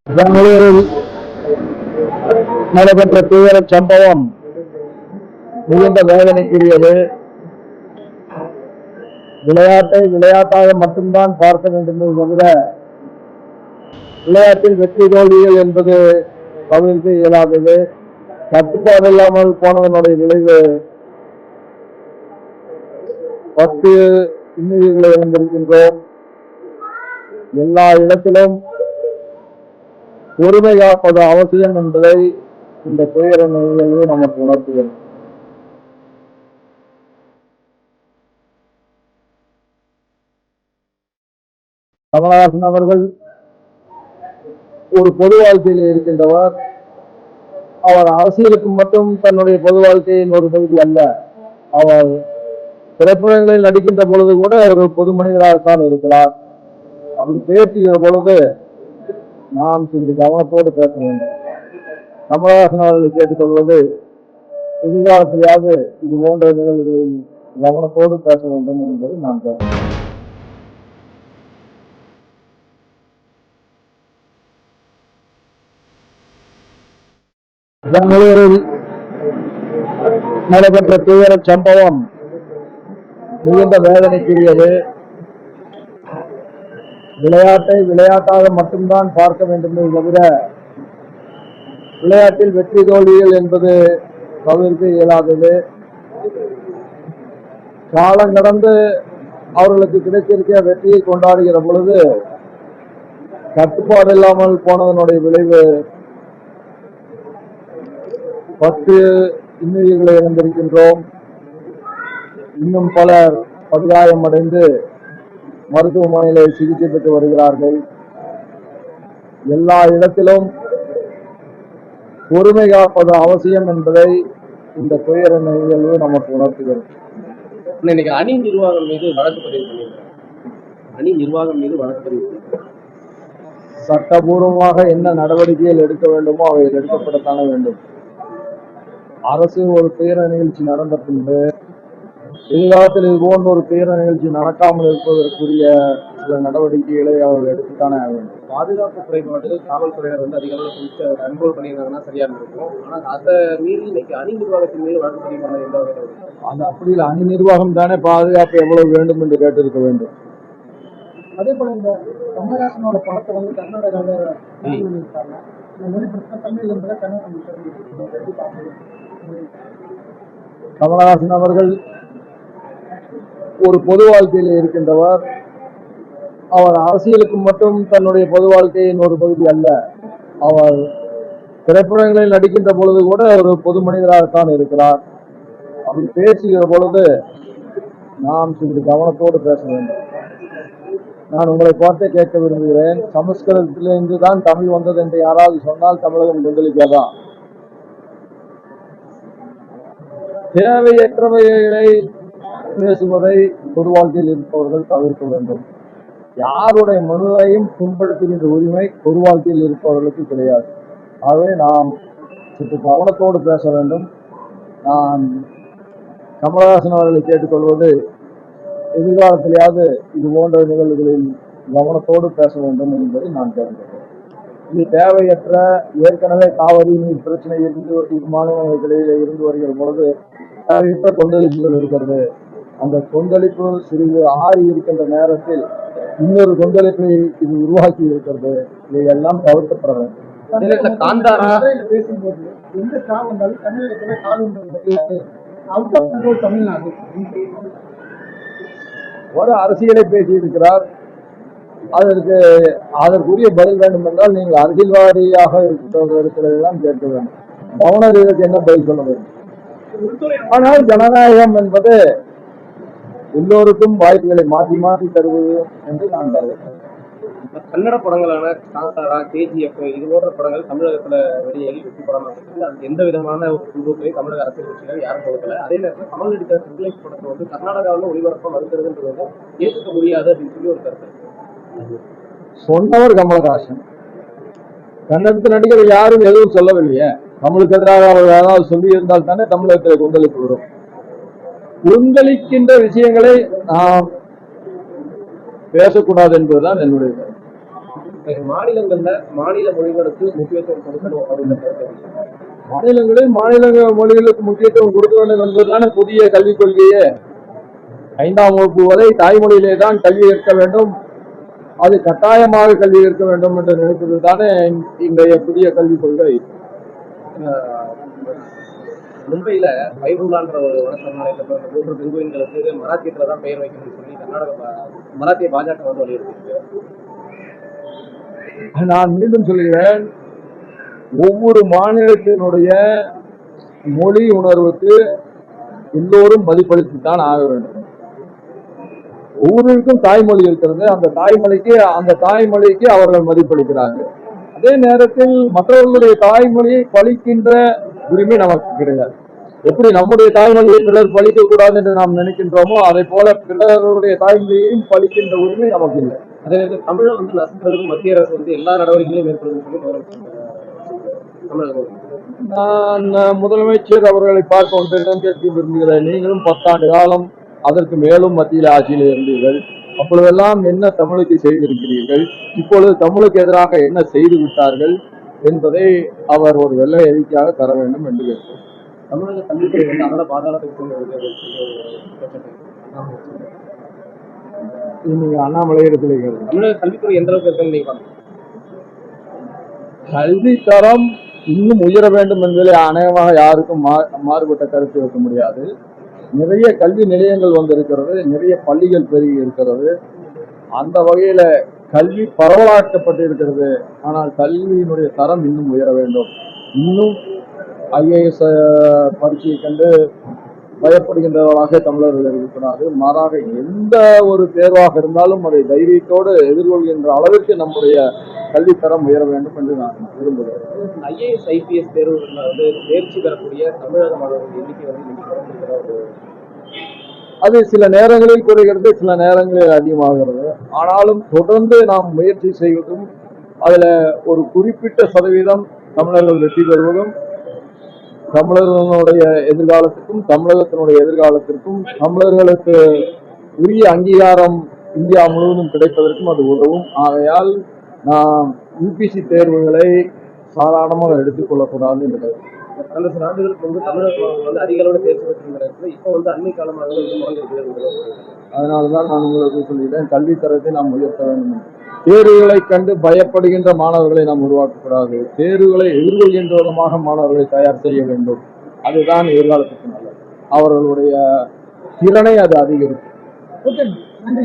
பெங்களூரில் நடைபெற்ற தீவிர சம்பவம் மிகுந்த வேதனைக்குரியது. விளையாட்டை விளையாட்டாக மட்டும்தான் பார்க்க வேண்டும் தவிர விளையாட்டில் வெற்றி தோல்விகள் என்பது தவிர்க்க இயலாதது. கட்டுப்பாடு இல்லாமல் போனதனுடைய விளைவு 10 இன்னுயிர்களை இழந்திருக்கின்றோம். எல்லா இடத்திலும் பொறுமை காப்பது அவசியம் என்பதை இந்த துயர நிகழ்வு நமக்கு உணர்த்துகிறது. கமலஹாசன் அவர்கள் ஒரு பொது வாழ்க்கையில் இருக்கின்றவர். அவர் அரசியலுக்கு மட்டும் தன்னுடைய பொது வாழ்க்கையின் ஒரு பகுதி அல்ல. அவர் திரைப்படங்களில் நடிக்கின்ற பொழுது கூட அவர் பொது மனிதராகத்தான் இருக்கிறார். அவர் பேசுகிற பொழுது நாம் சிறிது கவனத்தோடு பேச வேண்டும். கமலஹாசன் அவர்களை கேட்டுக்கொள்வது, எதிர்காலத்திலேயாவது இது போன்ற நிகழ்வுகளில் கவனத்தோடு பேச வேண்டும் என்பதை நான் பேசுகிறேன். பெங்களூரில் நடைபெற்ற தீவிர சம்பவம் மிகுந்த வேதனைக்குரியது. விளையாட்டை விளையாட்டாக மட்டும்தான் பார்க்க வேண்டும் தவிர விளையாட்டில் வெற்றி தோல்விகள் என்பது தவிர்க்க இயலாதது. காலம் கடந்து அவர்களுக்கு கிடைத்திருக்கிற வெற்றியை கொண்டாடுகிற பொழுது கட்டுப்பாடு இல்லாமல் போனதனுடைய விளைவு 10 இன்னுயிர்களை இழந்திருக்கின்றோம். இன்னும் பலர் படுகாயமடைந்து மருத்துவமனையில் சிகிச்சை பெற்று வருகிறார்கள். எல்லா இடத்திலும் பொறுமை காப்பது அவசியம் என்பதை இந்த துயர நிகழ்வு நமக்கு உணர்த்துகிறது. இன்னைக்கு அணி நிர்வாகம் மீது வழக்கு பதிவு சட்டபூர்வமாக என்ன நடவடிக்கைகள் எடுக்க வேண்டுமோ அவை எடுக்கப்படத்தான வேண்டும். அரசு ஒரு துயர நிகழ்ச்சி நடந்த பின்பு எதிர்காலத்தில் இது போன்ற ஒரு துயர நிகழ்ச்சி நடக்காமல் இருப்பதற்குரிய சில நடவடிக்கைகளை அவர்கள் எடுத்துத்தானே ஆக வேண்டும். பாதுகாப்பு குறைபாடு காவல்துறையினர் அதிக அளவில் கண்ட்ரோல் பண்ணியிருந்தாங்கன்னா சரியா இருக்கும். ஆனால் அதை மீறி இன்னைக்கு அணி நிர்வாகத்தின் மீது வழக்கு பதிவு பண்ண எந்த வகையில் அந்த அப்படி இல்லை. அணி நிர்வாகம் தானே பாதுகாப்பு எவ்வளவு வேண்டும் என்று கேட்டிருக்க வேண்டும். அதே போல இந்த கமலஹாசனோட படத்தை கர்நாடகாவில் கமலஹாசன் அவர்கள் ஒரு பொது வாழ்க்கையில் இருக்கின்றவர். அவர் அரசியலுக்கு மட்டும் தன்னுடைய பொது வாழ்க்கையின் ஒரு பகுதி அல்ல. அவர் திரைப்படங்களில் நடிக்கின்ற பொழுது கூட ஒரு பொது மனிதராகத்தான் இருக்கிறார். அவர் பேசுகிற பொழுது நாம் சிறிது கவனத்தோடு பேச வேண்டும். நான் உங்களை பார்த்தே கேட்க விரும்புகிறேன். சமஸ்கிருதத்திலிருந்து தான் தமிழ் வந்தது என்று யாராவது சொன்னால் தமிழகம் கொந்தளிக்காதான். தேவையற்றவைகளை பேசுவதை பொது வாழ்க்கையில் இருப்பவர்கள் தவிர்க்க வேண்டும். யாருடைய மனதையும் புண்படுத்துகின்ற உரிமை பொது வாழ்க்கையில் இருப்பவர்களுக்கு கிடையாது. ஆகவே நாம் சற்று கவனத்தோடு பேச வேண்டும். நான் கமலஹாசன் அவர்களை கேட்டுக்கொள்வது, எதிர்காலத்திலேயாவது இது போன்ற நிகழ்வுகளில் கவனத்தோடு பேச வேண்டும் என்பதை நான் கேட்டுக்கொள்கிறேன். இது தேவையற்ற, ஏற்கனவே காவிரி நீர் பிரச்சனை இருந்து மாநிலங்களிடையில இருந்து வருகிற பொழுது தேவையற்ற கொந்தளிப்புகள் இருக்கிறது. அந்த கொந்தளிப்பு சிறிது ஆறி இருக்கின்ற நேரத்தில் இன்னொரு கொந்தளிப்பை இது உருவாக்கி இருக்கிறது. இதையெல்லாம் தவிர்க்கப்பட வேண்டும். பேசும்போது எந்த கால் வந்தாலும் தமிழகத்துல கால் தமிழ்நாடு ஒரு அரசியலை பேசியிருக்கிறார். அதற்குரிய பதில் வேண்டும் என்றால் நீங்கள் அரசியல்வாதியாக இருக்கிறதெல்லாம் கேட்க வேண்டும். கவர்னர் இதற்கு என்ன பதில் சொல்ல வேண்டும்? ஆனால் ஜனநாயகம் என்பது எல்லோருக்கும் வாய்ப்புகளை மாற்றி மாற்றி தருவது என்று நான் கருதுகிறேன். கன்னட படங்களான காந்தாரா, KGF இது போன்ற படங்கள் தமிழகத்துல வெளியாகி வெற்றி படமாக இருக்குது. அதுக்கு எந்த விதமான ஒரு குழுக்களை தமிழக அரசியல் கட்சிகள் யாரும் கொடுக்கல. அதே நேரத்தில் கமல் நடித்த சிங்கிளைஸ் படத்தை கர்நாடகாவில் ஒளிபரப்ப மறுக்கிறதுன்றது ஏற்க முடியாது அப்படின்னு சொல்லி ஒரு கருத்து சொன்னவர் கமலஹாசன். கன்னடத்தில் நடிகர் யாரும் எதுவும் சொல்லவில்லையே. தமிழுக்கு எதிராக அவர் ஏதாவது சொல்லி இருந்தால் தானே தமிழகத்தில் கொந்தளிப்பு வரும். கொந்தளிக்கின்ற விஷயங்களை நாம் பேசக்கூடாது என்பதுதான் என்னுடைய கருத்து. மாநிலங்கள்ல மாநில மொழிகளுக்கு முக்கியத்துவம் கொடுக்கணும் அப்படின்ற கருத்து. மாநிலங்களில் மாநில மொழிகளுக்கு முக்கியத்துவம் கொடுக்க வேண்டும் என்பதுதானே புதிய கல்விக் கொள்கையே. 5ஆம் வகுப்பு வரை தாய்மொழியிலே தான் கல்வி கற்க வேண்டும், அது கட்டாயமாக கல்வி கற்க வேண்டும் என்று நினைப்பது தானே இன்றைய புதிய கல்விக் கொள்கை. மும்பையில பைபுல்லான்ற ஒரு வனசரணாலயத்துல 3 பெண்குயின்களுக்கு மராத்தியத்துல தான் பெயர் வைக்கணும்னு சொல்லி மராத்திய பாஜக வந்து வலியுறுத்தி. நான் மீண்டும் சொல்கிறேன், ஒவ்வொரு மாநிலத்தினுடைய மொழி உணர்வுக்கு எல்லோரும் மதிப்பளித்துத்தான் ஆக வேண்டும். ஒவ்வொருவருக்கும் தாய்மொழி இருக்கிறது, அந்த தாய்மொழிக்கு அவர்கள் மதிப்பளிக்கிறார்கள். அதே நேரத்தில் மற்றவர்களுடைய தாய்மொழியை பழிக்கின்ற உரிமை நமக்கு கிடையாது. எப்படி நம்முடைய தாய்மொழியை பிறர் பழிக்க கூடாது என்று நாம் நினைக்கின்றோமோ, அதை போல பிறருடைய தாய்மொழியையும் பழிக்கின்ற உரிமை நமக்கு இல்லை. அதே நேரத்தில் தமிழை வந்து நசுக்கிறதுக்கு மத்திய அரசு வந்து எல்லா நடவடிக்கைகளையும் மேற்கொள்ளும் சொல்லி நான் முதலமைச்சர் அவர்களை பார்க்க ஒன்றிடம் கேட்க விரும்புகிறேன். நீங்களும் 10 ஆண்டு காலம் அதற்கு மேலும் மத்தியில் ஆட்சியில் இருந்தீர்கள். அப்பொழுதெல்லாம் என்ன தமிழுக்கு செய்திருக்கிறீர்கள், இப்பொழுது தமிழுக்கு எதிராக என்ன செய்து விட்டார்கள் என்பதை அவர் ஒரு வெள்ளை அறிக்கையாக தர வேண்டும் என்று கேட்கிறேன். தமிழக கல்வித்துறை வந்து அதோட பாதாளத்துக்கு நீங்க அண்ணாமலை இடத்துல தமிழக கல்வித்துறை எந்த அளவுக்கு இருக்குன்னு நீங்க பாருங்க. கல்வி தரம் இன்னும் உயர வேண்டும் என்பதில் அநேகமாக யாருக்கும் மாறுபட்ட கருத்து இருக்க முடியாது. நிறைய கல்வி நிலையங்கள் வந்திருக்கிறது, நிறைய பள்ளிகள் பெருகி இருக்கிறது. அந்த வகையில கல்வி பரவலாக்கப்பட்டிருக்கிறது. ஆனால் கல்வியினுடைய தரம் இன்னும் உயர வேண்டும். இன்னும் IAS பரீட்சையை கண்டு பயப்படுகின்றவர்களாக தமிழர்கள் இருக்கக்கூடாது. மாறாக எந்த ஒரு தேர்வாக இருந்தாலும் அதை தைரியத்தோடு எதிர்கொள்கின்ற அளவிற்கு நம்முடைய கல்வித்தரம் உயர வேண்டும் என்று நான் விரும்புகிறேன். IAS IPS தேர்வுகளில் வந்து தேர்ச்சி பெறக்கூடிய தமிழக மாணவர்கள் எண்ணிக்கை வந்து அது சில நேரங்களில் குறைகிறது, சில நேரங்களில் அதிகமாகிறது. ஆனாலும் தொடர்ந்து நாம் முயற்சி செய்வதும் அதுல ஒரு குறிப்பிட்ட சதவீதம் தமிழர்கள் வெற்றி பெறுவதும் தமிழர்களுடைய எதிர்காலத்துக்கும் தமிழகத்தினுடைய எதிர்காலத்திற்கும் தமிழர்களுக்கு உரிய அங்கீகாரம் இந்தியா முழுவதும் கிடைப்பதற்கும் அது உதவும். ஆகையால் நாம் UPSC தேர்வுகளை சாதாரணமாக எடுத்துக்கொள்ளக்கூடாது என்று கடந்த சில ஆண்டுகளுக்கு வந்து தமிழகம் வந்து அதிக அளவில் தேர்ச்சி பெற்றிருக்கிறது. இப்போ வந்து அண்மை காலமாக அதனால்தான் நான் உங்களுக்கு சொல்லிட்டேன், கல்வி தரத்தை நாம் உயர்த்த வேண்டும். தேர்வுகளை கண்டு பயப்படுகின்ற மாணவர்களை நாம் உருவாக்கக்கூடாது. தேர்வுகளை எதிர்கொள்கின்ற விதமாக மாணவர்களை தயார் செய்ய வேண்டும். அதுதான் எதிர்காலத்துக்கு நல்லது. அவர்களுடைய திறனை அது அதிகரிக்கும்.